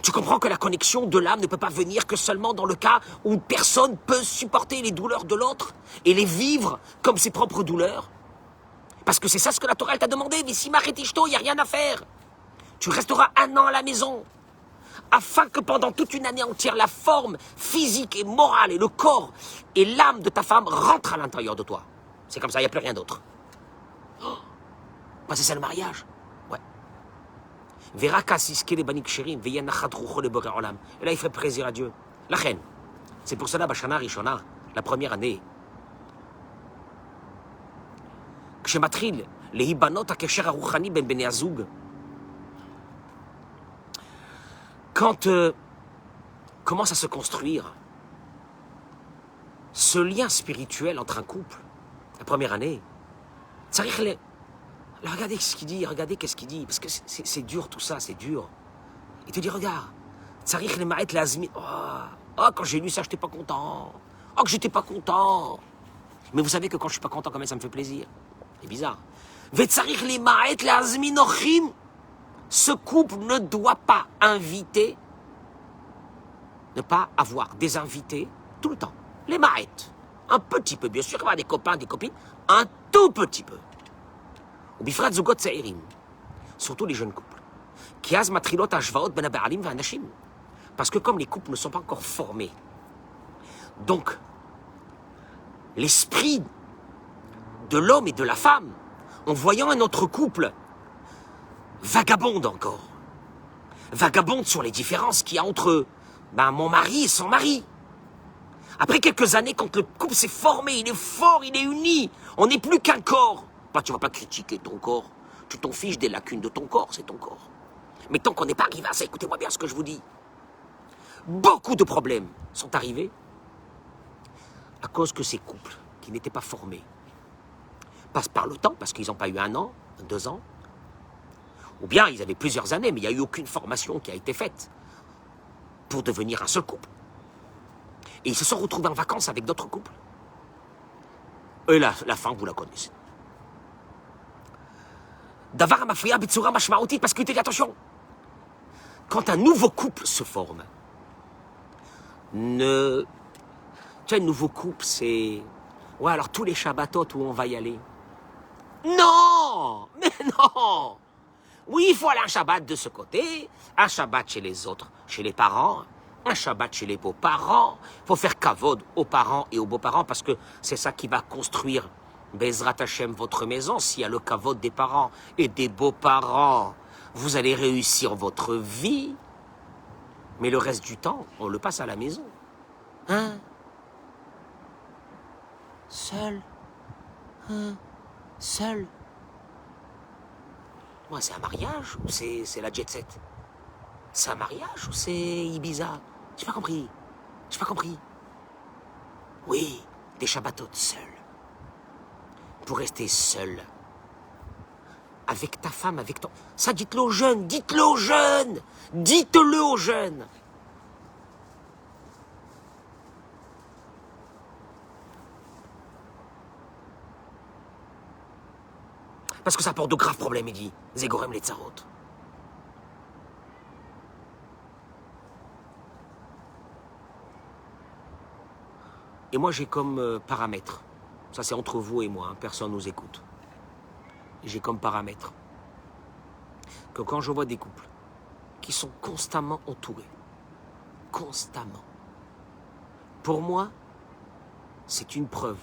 Tu comprends que la connexion de l'âme ne peut pas venir que seulement dans le cas où personne peut supporter les douleurs de l'autre et les vivre comme ses propres douleurs? Parce que c'est ça ce que la Torah t'a demandé. Mais si Marétichto, il n'y a rien à faire. Tu resteras 1 an à la maison. Afin que pendant toute une année entière, la forme physique et morale et le corps et l'âme de ta femme rentrent à l'intérieur de toi. C'est comme ça, il n'y a plus rien d'autre. Oh, bah, c'est ça le mariage. Ouais. Et là, il ferait plaisir à Dieu. La reine. C'est pour cela, Bashana Rishona, la première année. כשמתחיל להיבנות הקשר הרוחני בין בני הזוג. Quand commence à se construire ce lien spirituel entre un couple, la première année, regardez ce qu'il dit, regardez qu'est-ce qu'il dit, parce que c'est dur tout ça, c'est dur. Il te dit, regarde, quand j'ai lu ça, j'étais pas content. Oh, que j'étais pas content. Mais vous savez que quand je suis pas content, quand même, ça me fait plaisir. C'est bizarre. Ce couple ne doit pas inviter, ne pas avoir des invités tout le temps. Les ma'et. Un petit peu, bien sûr, avoir des copains, des copines, un tout petit peu. Ou bifrat zugot tsairim. Surtout les jeunes couples. Kiaz matrilot hashvaot ben ha'ba'alim v'hanashim. Parce que comme les couples ne sont pas encore formés, donc l'esprit de l'homme et de la femme, en voyant un autre couple, vagabonde encore. Vagabonde sur les différences qu'il y a entre mon mari et son mari. Après quelques années, quand le couple s'est formé, il est fort, il est uni, on n'est plus qu'un corps. Tu ne vas pas critiquer ton corps. Tu t'en fiches des lacunes de ton corps, c'est ton corps. Mais tant qu'on n'est pas arrivé à ça, écoutez-moi bien ce que je vous dis. Beaucoup de problèmes sont arrivés à cause que ces couples qui n'étaient pas formés passent par le temps, parce qu'ils n'ont pas eu 1 an, 2 ans, ou bien ils avaient plusieurs années, mais il n'y a eu aucune formation qui a été faite pour devenir un seul couple. Et ils se sont retrouvés en vacances avec d'autres couples. Et la fin, vous la connaissez. Davar mafria bitsura mashmaoutit, parce que tu dis attention, quand un nouveau couple se forme, tu sais, un nouveau couple, c'est... Ouais, alors tous les Shabbatot où on va y aller. Non! Mais non! Oui, il faut aller un Shabbat de ce côté, un Shabbat chez les autres, chez les parents, un Shabbat chez les beaux-parents. Il faut faire kavod aux parents et aux beaux-parents parce que c'est ça qui va construire Bezrat Hashem, votre maison. S'il y a le kavod des parents et des beaux-parents, vous allez réussir votre vie. Mais le reste du temps, on le passe à la maison. Hein? Seul. Hein? Seul. Moi, c'est un mariage ou c'est la jet set? C'est un mariage ou c'est Ibiza? J'ai pas compris. J'ai pas compris. Oui, des Shabbatot seuls. Pour rester seul. Avec ta femme, avec ton... Ça, dites-le aux jeunes, dites-le aux jeunes. Dites-le aux jeunes. Parce que ça porte de graves problèmes, il dit. Zégorem les tsarot. Et moi, j'ai comme paramètre. Ça, c'est entre vous et moi, hein, personne ne nous écoute. J'ai comme paramètre que quand je vois des couples qui sont constamment entourés, constamment, pour moi, c'est une preuve.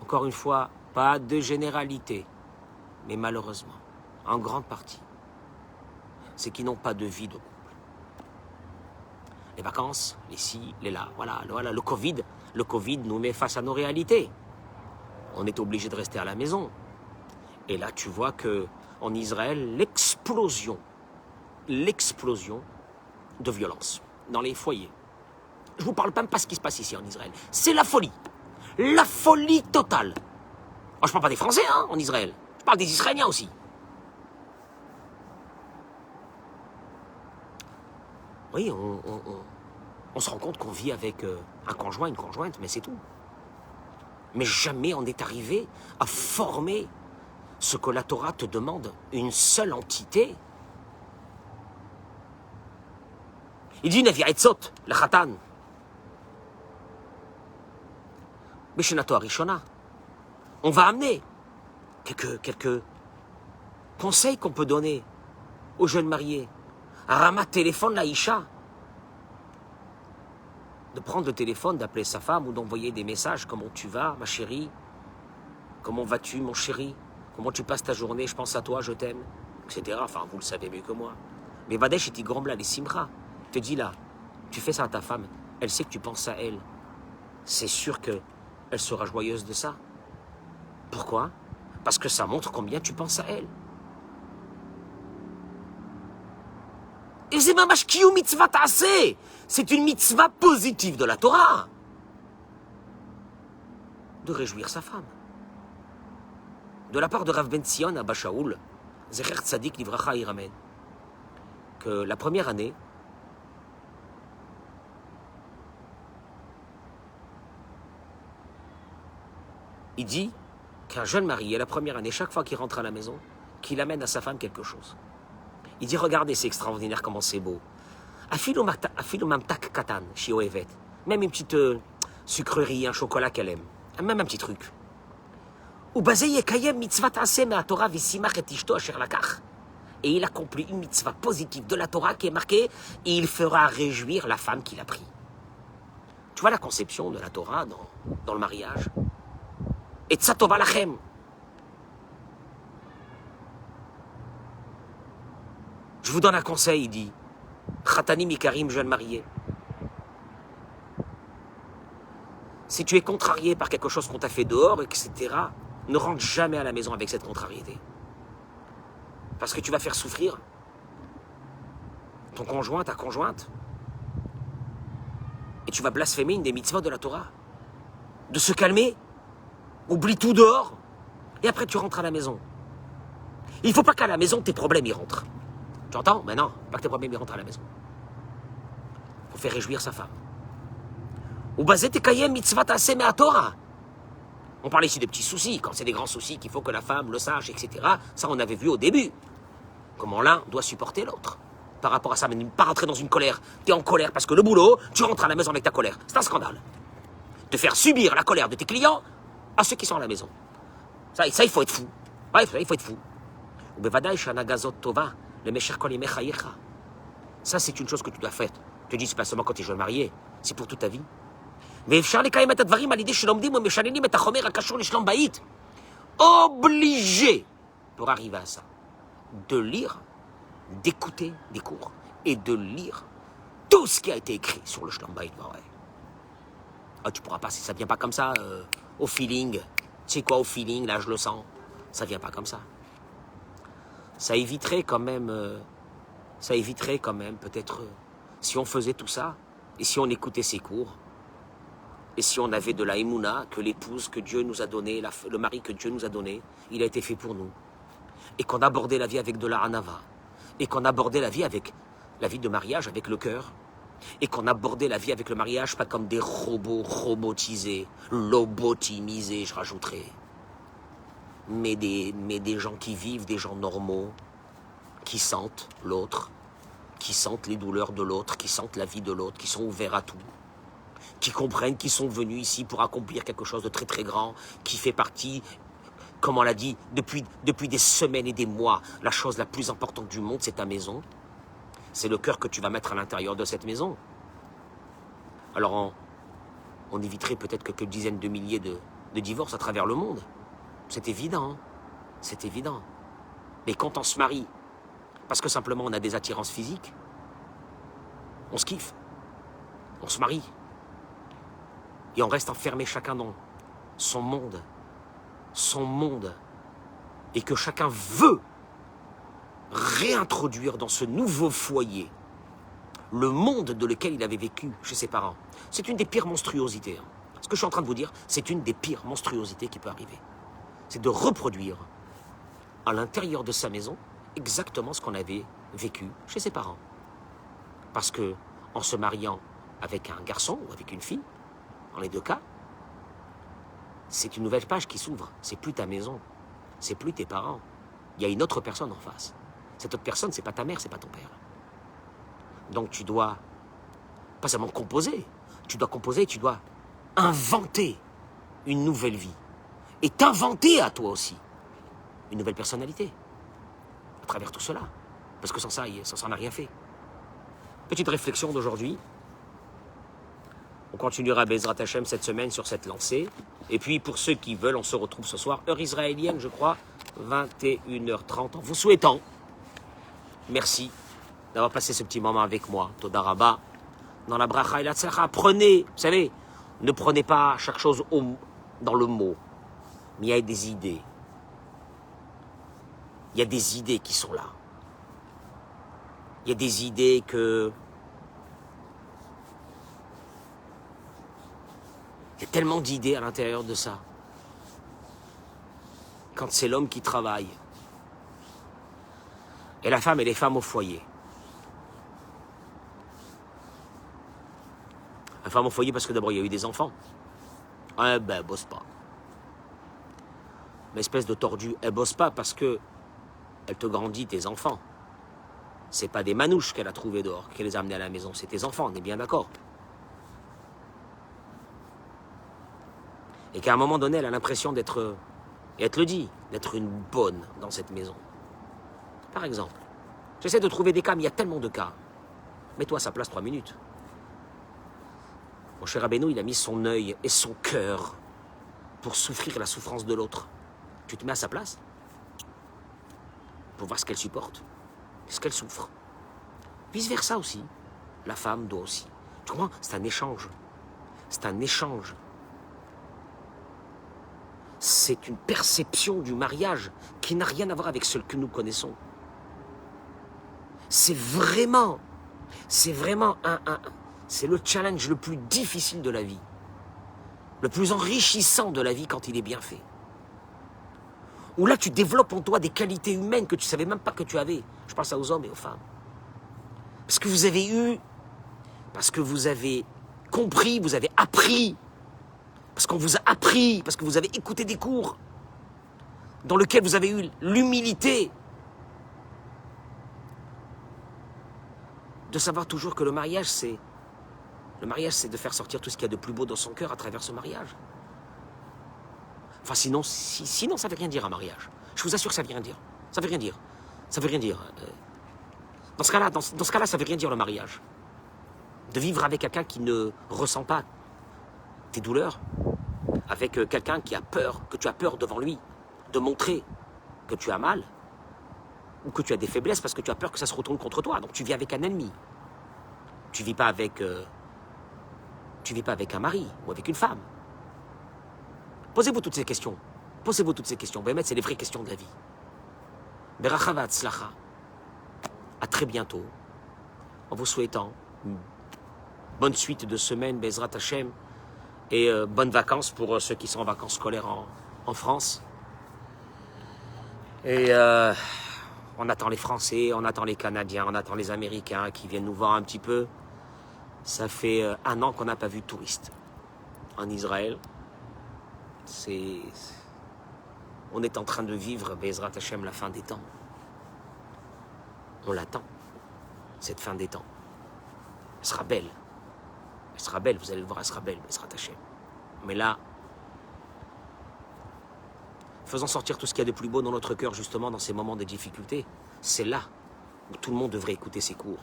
Encore une fois, pas de généralité, mais malheureusement, en grande partie, c'est qu'ils n'ont pas de vie de couple. Les vacances, les ci, les là, voilà, le Covid nous met face à nos réalités. On est obligé de rester à la maison. Et là, tu vois que en Israël, l'explosion de violence dans les foyers. Je ne vous parle même pas de ce qui se passe ici en Israël. C'est la folie totale. Oh, je ne parle pas des Français hein, en Israël. Je parle des Israéliens aussi. Oui, on se rend compte qu'on vit avec un conjoint, une conjointe, mais c'est tout. Mais jamais on est arrivé à former ce que la Torah te demande, une seule entité. Il dit Nevi Etzot, le Khatan. Beshenato Arishona. On va amener quelques conseils qu'on peut donner aux jeunes mariés. Rama téléphone la Isha. De prendre le téléphone, d'appeler sa femme ou d'envoyer des messages. Comment tu vas, ma chérie? Comment vas-tu, mon chéri? Comment tu passes ta journée? Je pense à toi, je t'aime, etc. Enfin, vous le savez mieux que moi. Mais Vadesh et Tigrambla, les Simra, te dis là, tu fais ça à ta femme, elle sait que tu penses à elle. C'est sûr qu'elle sera joyeuse de ça. Pourquoi? Parce que ça montre combien tu penses à elle. Et c'est mamash kiyu mitzvah ta'aseh. C'est une mitzvah positive de la Torah. De réjouir sa femme. De la part de Rav Ben Sion à Bashaoul, Zecher Tzadik Livracha Iramen, que la première année, il dit qu'un jeune marié, la première année, chaque fois qu'il rentre à la maison, qu'il amène à sa femme quelque chose. Il dit, regardez, c'est extraordinaire comment c'est beau. Afilu mamtak katan, shio evet. Même une petite sucrerie, un chocolat qu'elle aime. Même un petit truc. Et il accomplit une mitzvah positive de la Torah qui est marquée et il fera réjouir la femme qu'il a pris. Tu vois la conception de la Torah dans le mariage? Et tzatova lachem. Je vous donne un conseil, il dit. Khatanim ikarim, jeune marié. Si tu es contrarié par quelque chose qu'on t'a fait dehors, etc., ne rentre jamais à la maison avec cette contrariété. Parce que tu vas faire souffrir ton conjoint, ta conjointe. Et tu vas blasphémer une des mitzvot de la Torah. De se calmer, oublie tout dehors, et après tu rentres à la maison. Il ne faut pas qu'à la maison tes problèmes y rentrent. Tu entends? Mais non, pas que tes problèmes y rentrent à la maison. Il faut faire réjouir sa femme. Ou basé tes kayem mitzvah ta'aseh à Torah. On parlait ici de petits soucis, quand c'est des grands soucis qu'il faut que la femme le sache, etc. Ça, on avait vu au début. Comment l'un doit supporter l'autre. Par rapport à ça, mais ne pas rentrer dans une colère. Tu es en colère parce que le boulot, tu rentres à la maison avec ta colère. C'est un scandale. De faire subir la colère de tes clients à ceux qui sont à la maison. Ça il faut être fou. Ouais, ça, il faut être fou. Ça, c'est une chose que tu dois faire. Je te dis, c'est pas seulement quand tu es jeune marié, c'est pour toute ta vie. Obligé, pour arriver à ça, de lire, d'écouter des cours et de lire tout ce qui a été écrit sur le Shlom Bayit. Ah, tu pourras pas, si ça vient pas comme ça, au feeling. Tu sais quoi, au feeling, là, je le sens. Ça vient pas comme ça. Ça éviterait quand même, peut-être, si on faisait tout ça, et si on écoutait ses cours, et si on avait de la émouna, que l'épouse que Dieu nous a donnée, le mari que Dieu nous a donné, il a été fait pour nous. Et qu'on abordait la vie avec de la hanava. Et qu'on abordait la vie avec la vie de mariage avec le cœur. Et qu'on abordait la vie avec le mariage pas comme des robots robotisés, lobotimisés, je rajouterais. Mais des gens qui vivent, des gens normaux, qui sentent l'autre, qui sentent les douleurs de l'autre, qui sentent la vie de l'autre, qui sont ouverts à tout, qui comprennent qu'ils sont venus ici pour accomplir quelque chose de très très grand, qui fait partie, comme on l'a dit, depuis des semaines et des mois, la chose la plus importante du monde, c'est ta maison. C'est le cœur que tu vas mettre à l'intérieur de cette maison. Alors on éviterait peut-être quelques dizaines de milliers de divorces à travers le monde. C'est évident, hein. C'est évident. Mais quand on se marie, parce que simplement on a des attirances physiques, on se kiffe, on se marie, et on reste enfermé chacun dans son monde, et que chacun veut réintroduire dans ce nouveau foyer le monde de lequel il avait vécu chez ses parents. C'est une des pires monstruosités. Ce que je suis en train de vous dire, c'est une des pires monstruosités qui peut arriver. C'est de reproduire à l'intérieur de sa maison exactement ce qu'on avait vécu chez ses parents. Parce que en se mariant avec un garçon ou avec une fille, dans les deux cas, c'est une nouvelle page qui s'ouvre. C'est plus ta maison, c'est plus tes parents. Il y a une autre personne en face. Cette autre personne, c'est pas ta mère, c'est pas ton père. Donc tu dois pas seulement composer, tu dois inventer une nouvelle vie. Et t'inventer à toi aussi une nouvelle personnalité à travers tout cela. Parce que sans ça on n'a rien fait. Petite réflexion d'aujourd'hui. On continuera Bezrat Hashem cette semaine sur cette lancée. Et puis pour ceux qui veulent, on se retrouve ce soir, heure israélienne, je crois, 21h30. En vous souhaitant, merci d'avoir passé ce petit moment avec moi. Toda Rabba, dans la bracha et la tzlacha. Prenez, vous savez, ne prenez pas chaque chose dans le mot. Mais il y a des idées. Il y a des idées qui sont là. Il y a des idées que... Il y a tellement d'idées à l'intérieur de ça. Quand c'est l'homme qui travaille, et la femme et les femmes au foyer. La femme au foyer parce que d'abord il y a eu des enfants. Ah ben, elle bosse pas. L'espèce de tordue, elle bosse pas parce que elle te grandit tes enfants. C'est pas des manouches qu'elle a trouvées dehors, qu'elle les a amenés à la maison, c'est tes enfants, on est bien d'accord. Et qu'à un moment donné, elle a l'impression d'être, et elle te le dit, d'être une bonne dans cette maison. Par exemple, j'essaie de trouver des cas, mais il y a tellement de cas. Mets-toi à sa place 3 minutes. Mon cher Rabbeinu, il a mis son œil et son cœur pour souffrir la souffrance de l'autre. Tu te mets à sa place pour voir ce qu'elle supporte, ce qu'elle souffre. Vice-versa aussi. La femme doit aussi. Tu comprends? C'est un échange. C'est un échange. C'est une perception du mariage qui n'a rien à voir avec celle que nous connaissons. C'est vraiment c'est le challenge le plus difficile de la vie. Le plus enrichissant de la vie quand il est bien fait. Où là, tu développes en toi des qualités humaines que tu ne savais même pas que tu avais. Je parle ça aux hommes et aux femmes. Parce que vous avez compris, vous avez appris. Parce qu'on vous a appris, parce que vous avez écouté des cours dans lesquels vous avez eu l'humilité de savoir toujours que le mariage, c'est de faire sortir tout ce qu'il y a de plus beau dans son cœur à travers ce mariage. Enfin, sinon, ça ne veut rien dire un mariage. Je vous assure que ça ne veut rien dire. Ça ne veut rien dire. Ça veut rien dire. Dans ce cas-là, ça ne veut rien dire le mariage. De vivre avec quelqu'un qui ne ressent pas tes douleurs, avec quelqu'un qui a peur, que tu as peur devant lui, de montrer que tu as mal, ou que tu as des faiblesses parce que tu as peur que ça se retourne contre toi. Donc tu vis avec un ennemi. Tu vis pas avec un mari ou avec une femme. Posez-vous toutes ces questions. Posez-vous toutes ces questions. Bémet, c'est les vraies questions de la vie. Beracha v'atzlacha. À très bientôt. En vous souhaitant une bonne suite de semaine, Bezrat Hashem, et bonnes vacances pour ceux qui sont en vacances scolaires en France. Et on attend les Français, on attend les Canadiens, on attend les Américains qui viennent nous voir un petit peu. Ça fait 1 an qu'on n'a pas vu de touristes en Israël. On est en train de vivre, Bezrat Hashem, la fin des temps. On l'attend, cette fin des temps. Elle sera belle. Elle sera belle, vous allez le voir, elle sera belle, Bezrat Hashem. Mais là, faisons sortir tout ce qu'il y a de plus beau dans notre cœur, justement, dans ces moments de difficulté. C'est là où tout le monde devrait écouter ces cours.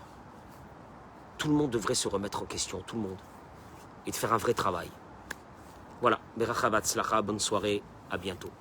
Tout le monde devrait se remettre en question, tout le monde. Et de faire un vrai travail. Voilà, Beracha v'atzlacha, bonne soirée, à bientôt.